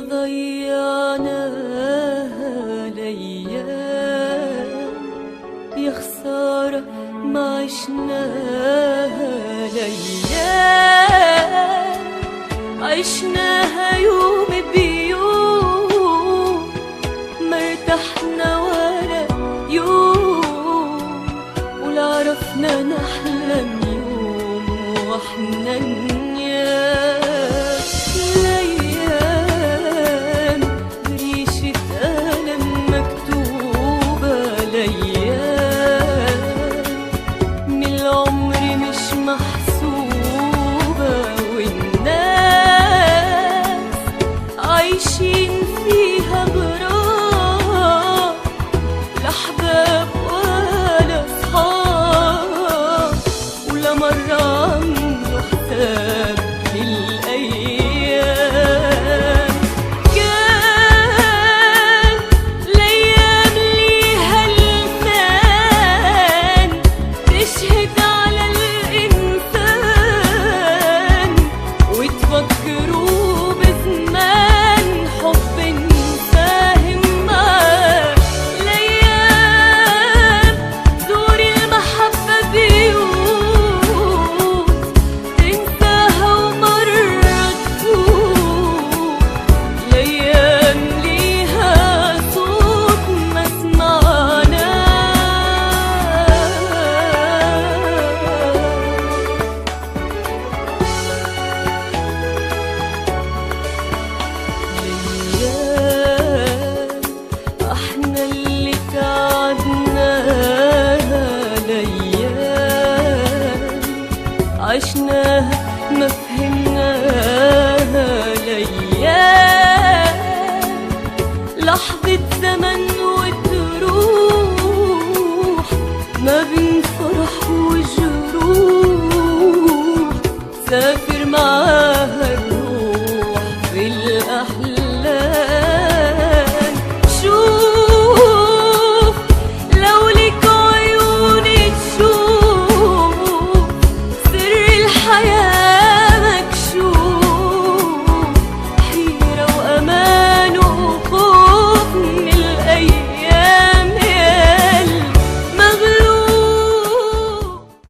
ضيعناها ليام، يا خسارة ما عشناها ليام، عشناها يوم بيوم، ما ارتحنا ولا يوم، ولا عرفنا نحلم يوم واحنا نيام. ليام بريشة قلم مكتوبة، ليام من العمر مش محسوبة، والناس عايشين فيها غرام، لا أحباب ولا أصحاب، ولا مرة عملوا حساب للأيام. كان الأيام ليها لسان تشهد على الإنسان، وتفكروا بزمان حب نساهم معاه. الأيام دور المحبة بيوت، تنساها ومرة تفوت. الأيام ليها صوت ما ليام احنا اللي تعبناها، ليام عشناها ما فهمناها، ليام لحظة زمن وتروح ما بين فرح وجروح. سافر معاها